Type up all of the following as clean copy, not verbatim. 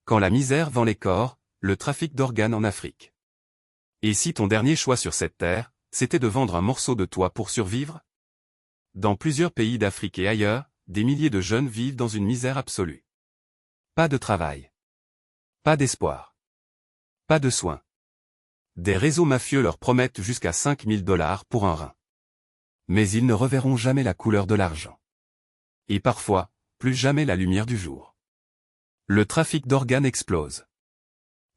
Quand la misère vend les corps, le trafic d'organes en Afrique. Et si ton dernier choix sur cette terre, c'était de vendre un morceau de toi pour survivre? Dans plusieurs pays d'Afrique et ailleurs, des milliers de jeunes vivent dans une misère absolue. Pas de travail. Pas d'espoir. Pas de soins. Des réseaux mafieux leur promettent jusqu'à 5 000 $ pour un rein. Mais ils ne reverront jamais la couleur de l'argent. Et parfois, plus jamais la lumière du jour. Le trafic d'organes explose.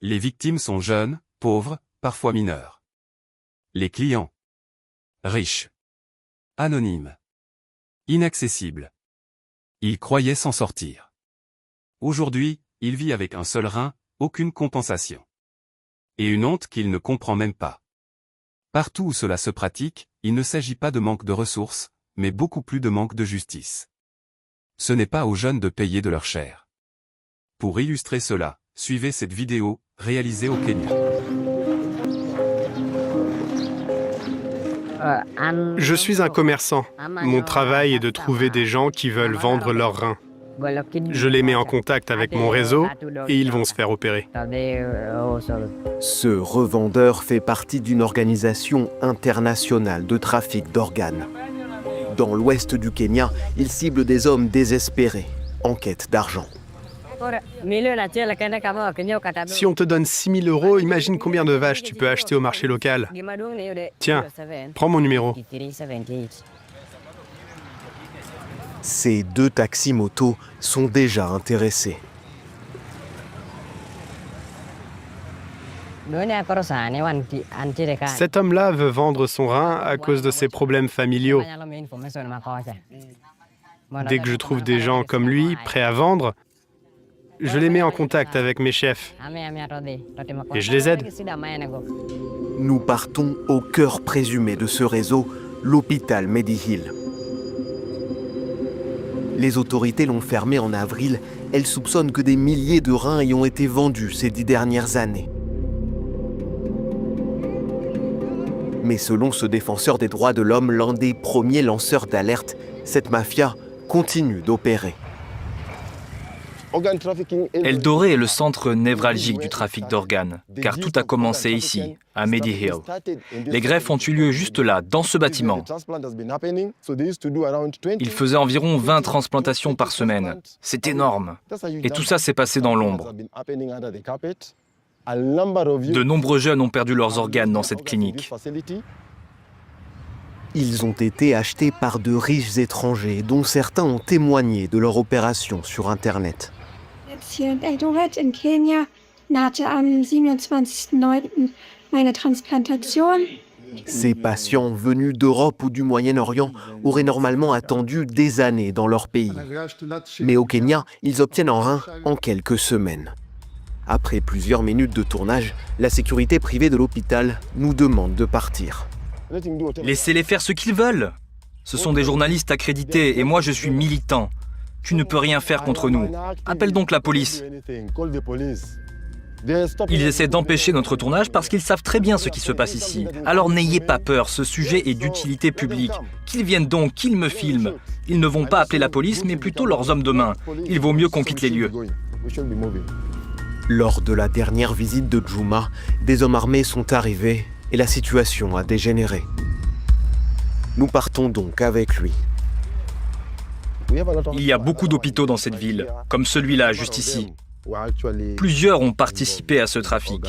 Les victimes sont jeunes, pauvres, parfois mineurs. Les clients. Riches. Anonymes. Inaccessibles. Ils croyaient s'en sortir. Aujourd'hui, il vit avec un seul rein, aucune compensation. Et une honte qu'il ne comprend même pas. Partout où cela se pratique, il ne s'agit pas de manque de ressources, mais beaucoup plus de manque de justice. Ce n'est pas aux jeunes de payer de leur chair. Pour illustrer cela, suivez cette vidéo, réalisée au Kenya. Je suis un commerçant. Mon travail est de trouver des gens qui veulent vendre leurs reins. Je les mets en contact avec mon réseau et ils vont se faire opérer. Ce revendeur fait partie d'une organisation internationale de trafic d'organes. Dans l'ouest du Kenya, il cible des hommes désespérés, en quête d'argent. Si on te donne 6 000 €, imagine combien de vaches tu peux acheter au marché local. Tiens, prends mon numéro. Ces 2 taxis-motos sont déjà intéressés. Cet homme-là veut vendre son rein à cause de ses problèmes familiaux. Dès que je trouve des gens comme lui, prêts à vendre, je les mets en contact avec mes chefs et je les aide. Nous partons au cœur présumé de ce réseau, l'hôpital Medihill. Les autorités l'ont fermé en avril. Elles soupçonnent que des milliers de reins y ont été vendus ces 10 dernières années. Mais selon ce défenseur des droits de l'homme, l'un des premiers lanceurs d'alerte, cette mafia continue d'opérer. Eldoré est le centre névralgique du trafic d'organes, car tout a commencé ici, à Medihill. Les greffes ont eu lieu juste là, dans ce bâtiment. Ils faisaient environ 20 transplantations par semaine. C'est énorme. Et tout ça s'est passé dans l'ombre. De nombreux jeunes ont perdu leurs organes dans cette clinique. Ils ont été achetés par de riches étrangers, dont certains ont témoigné de leur opération sur Internet. Hier in Eldoret in Kenia nahte am 27.09. meine Transplantation. Ces patients venus d'Europe ou du Moyen-Orient auraient normalement attendu des années dans leur pays. Mais au Kenya, ils obtiennent un rein en quelques semaines. Après plusieurs minutes de tournage, la sécurité privée de l'hôpital nous demande de partir. Laissez-les faire ce qu'ils veulent. Ce sont des journalistes accrédités et moi je suis militant. Tu ne peux rien faire contre nous. Appelle donc la police. Ils essaient d'empêcher notre tournage parce qu'ils savent très bien ce qui se passe ici. Alors n'ayez pas peur, ce sujet est d'utilité publique. Qu'ils viennent donc, qu'ils me filment. Ils ne vont pas appeler la police, mais plutôt leurs hommes de main. Il vaut mieux qu'on quitte les lieux. Lors de la dernière visite de Djouma, des hommes armés sont arrivés et la situation a dégénéré. Nous partons donc avec lui. Il y a beaucoup d'hôpitaux dans cette ville, comme celui-là, juste ici. Plusieurs ont participé à ce trafic.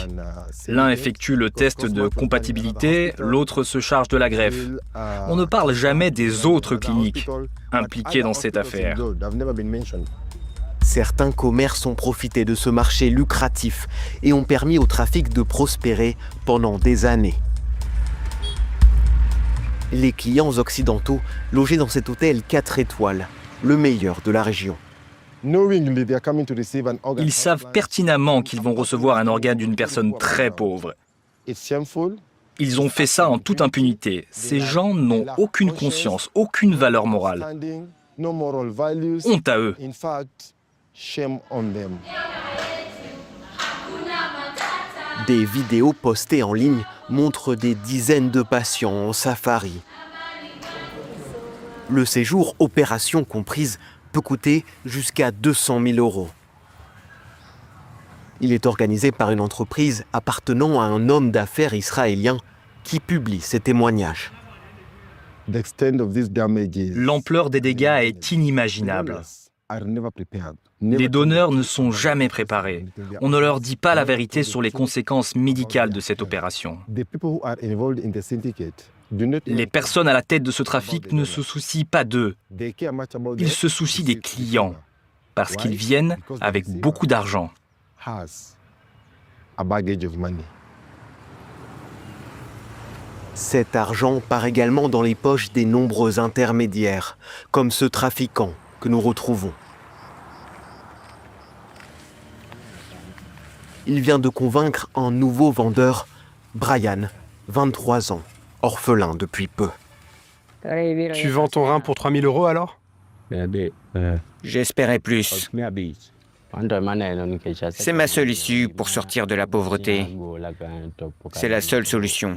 L'un effectue le test de compatibilité, l'autre se charge de la greffe. On ne parle jamais des autres cliniques impliquées dans cette affaire. Certains commerces ont profité de ce marché lucratif et ont permis au trafic de prospérer pendant des années. Les clients occidentaux logés dans cet hôtel 4 étoiles, le meilleur de la région. Ils savent pertinemment qu'ils vont recevoir un organe d'une personne très pauvre. Ils ont fait ça en toute impunité. Ces gens n'ont aucune conscience, aucune valeur morale. Honte à eux. Des vidéos postées en ligne montrent des dizaines de patients en safari. Le séjour, opération comprise, peut coûter jusqu'à 200 000 €. Il est organisé par une entreprise appartenant à un homme d'affaires israélien qui publie ses témoignages. L'ampleur des dégâts est inimaginable. Les donneurs ne sont jamais préparés. On ne leur dit pas la vérité sur les conséquences médicales de cette opération. Les personnes à la tête de ce trafic ne se soucient pas d'eux. Ils se soucient des clients, parce qu'ils viennent avec beaucoup d'argent. Cet argent part également dans les poches des nombreux intermédiaires, comme ce trafiquant que nous retrouvons. Il vient de convaincre un nouveau vendeur, Brian, 23 ans, orphelin depuis peu. Tu vends ton rein pour 3 000 € alors? J'espérais plus. C'est ma seule issue pour sortir de la pauvreté. C'est la seule solution.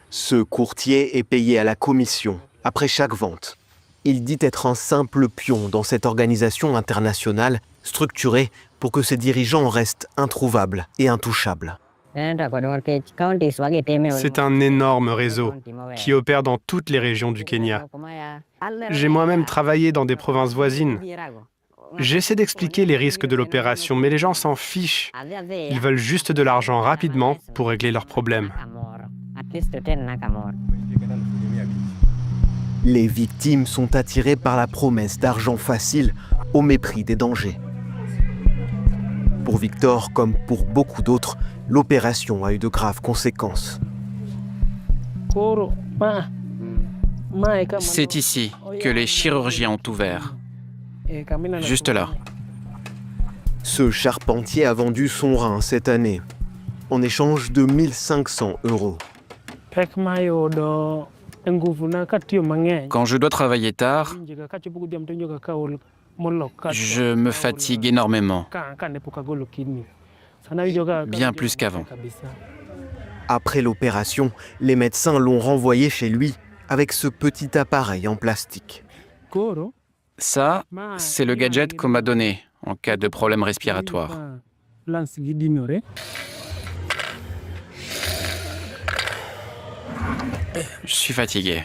Ce courtier est payé à la commission, après chaque vente. Il dit être un simple pion dans cette organisation internationale structurée pour que ses dirigeants restent introuvables et intouchables. C'est un énorme réseau qui opère dans toutes les régions du Kenya. J'ai moi-même travaillé dans des provinces voisines. J'essaie d'expliquer les risques de l'opération, mais les gens s'en fichent. Ils veulent juste de l'argent rapidement pour régler leurs problèmes. Les victimes sont attirées par la promesse d'argent facile au mépris des dangers. Pour Victor, comme pour beaucoup d'autres, l'opération a eu de graves conséquences. C'est ici que les chirurgiens ont ouvert. Juste là. Ce charpentier a vendu son rein cette année, en échange de 1 500 €. Quand je dois travailler tard, je me fatigue énormément, bien plus qu'avant. Après l'opération, les médecins l'ont renvoyé chez lui avec ce petit appareil en plastique. Ça, c'est le gadget qu'on m'a donné en cas de problème respiratoire. Je suis fatigué.